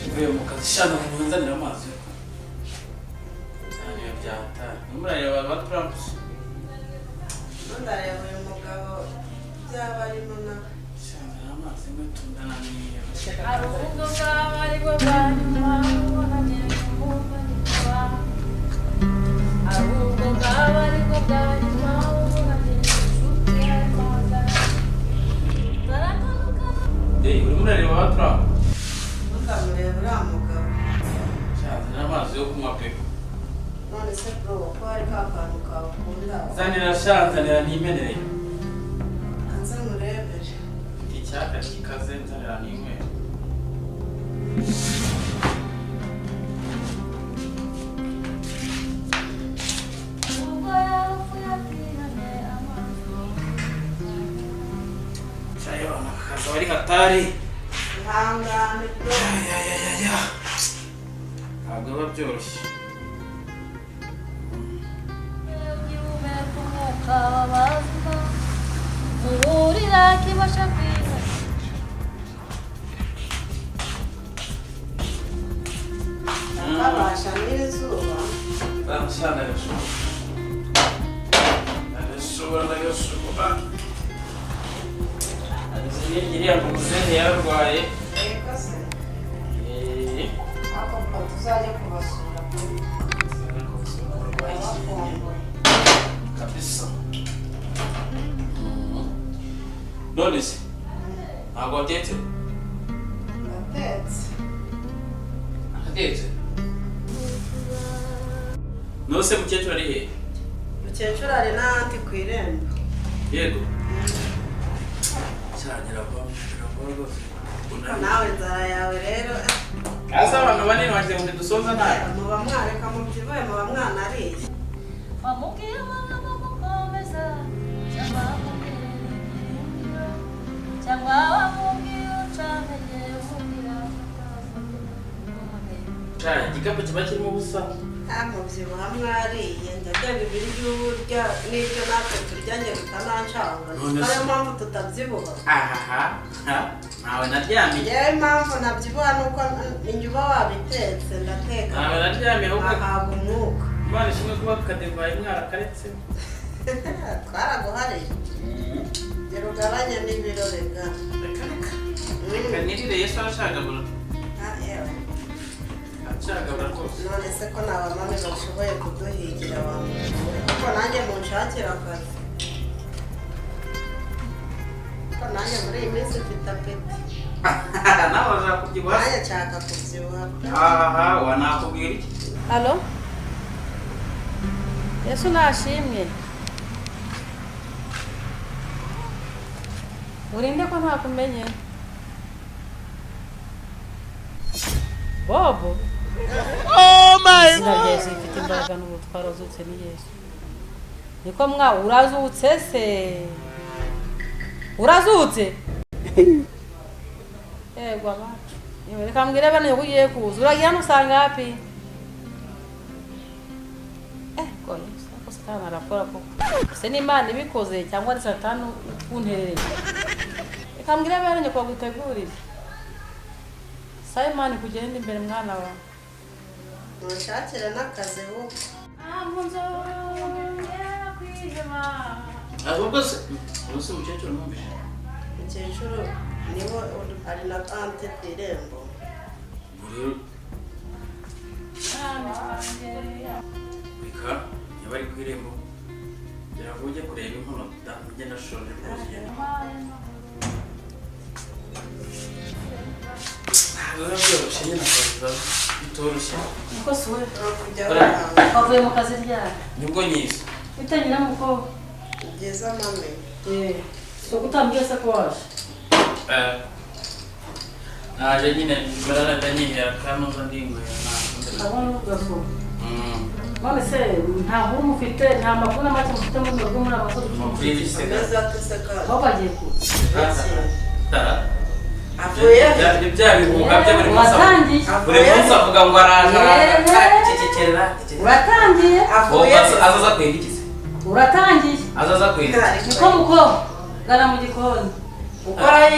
Uvuye mu kazi shana nzanira amazi. Cyane byata. Numurareba ba Trump. Ndareba uyu mugabo byaba arimo na Shana amazi ngutundana niyo. Arungo bw'abari bwo banyuma wahagera kumva nitwa. Arungo bw'abari bwo banyuma wahagera inshuti y'amagara. Uri murareba ba Trump. ntukamureba uriya mugabo. Shana amazi yo kunywa pe. None se bro ko hari ka kantu kawe ukunda Zanira shanzanira nimenere. anza murebere. Icyaka kikaze nzanira nimwe. Arungo yapfuye atiranye amaso. Shayo nakaza bari hatari. Ihangane bro. Ya. Ntabwo biba byoroshye. Igihumeka umwuka w'abazima. Muhurira kibasha kwiha. Kabasha n'izuba. Shana agashobora. Iriya muzere yararwaye. Eka se ako ko tuzajya kubasura babakumbuye. Kabisa. None se ntabwo watetse? Natetse. Atetse? Nose mukecuru ari he? Mukecuru ari n'ahandi ku irembo. Yego. Cyanyira rwose. Nawe inzara yawe rero Asa abantu banini waje ngo dusonza nayo. muba mwareka mubyibuhe muba mwanariye. Wamubwiye amagambo mukomeza cyangwa wamubwira cyangwa wamubwiye ucamenye umubwira Cyane igikapu kiba kirimo ubusa. Mubyibuha mwariye ndabya bibiri by'urya n'ibyo natwe turya njye bikanancanga. Niyo mpamvu tutabyibuha. Nawe naryamiye. Yewe impamvu nabyibuha nuko ninjye uba wabitetse ndateka. Nawe naryamiye ahubwo ahabwa umwuka. Imana ishimwe kuba akadevayi mwarakaretse. Twaraguhariye. Gera ugabanye n'ibiro rega. Reka nirire Yesu arashagagura. Yewe. Arashagagura rwose. None se ko n'abamami bashoboye kuduhigira abantu. Kuko nanjye munshakira akazi. Ko nanjye muri iyi minsi mfite apeti. Nawe urashaka kubyibuha? Nanjye nshaka kubyibuha. Wanakubwira iki? Halo? Yesu nashimwe. Urinde ko ntakumenye. Bobo. Oh my God. Yesu ifite imbaraga n'ubutwaro azutse ni Yesu. Niko urazutse se. Urazutse? Yego abacu. Reka mbwire bane ko ugiye kuza. Uragiye hano usanga hapi? Ko satani arakora koko. Se n'Imana ibikoze cyangwa ari satani kunterereye. Reka mbwire bane ko gutegurira. Simon kugenda imbere mwana wa. Munshakira n'akazi buko. Ahubwo se umukecuru numvise. Mukecuru niwo ari na kante ku irembo. Reka yaba ari ku irembo. Ngira ngo ujye kureba inkono njye nashonje rwose. Ntabwo biba byoroshye nyine akazi bitoroshye. Uko suwe Kujya baranga. bavuye mu kazi ryari? Nibwo nyiza. Bitangira mukobwa. Byiza mame. So kutambia se ko waje. Naje nyine barara danyihera kanoza ndingwe na. Abona ugaso. None se nta nkuru mufite nta makuru n'amake mufite mu rugo muri abaso Mupfiri se. Ameza ateseka. aho bagiye ku Avuye bya bihuga byo buri munsi watangiye buri munsi avuga ngo araje cecekerera uratangiye avuye azaza kwenda iki se uratangiye azaza kwenda niko muko gana mu gikoni ukora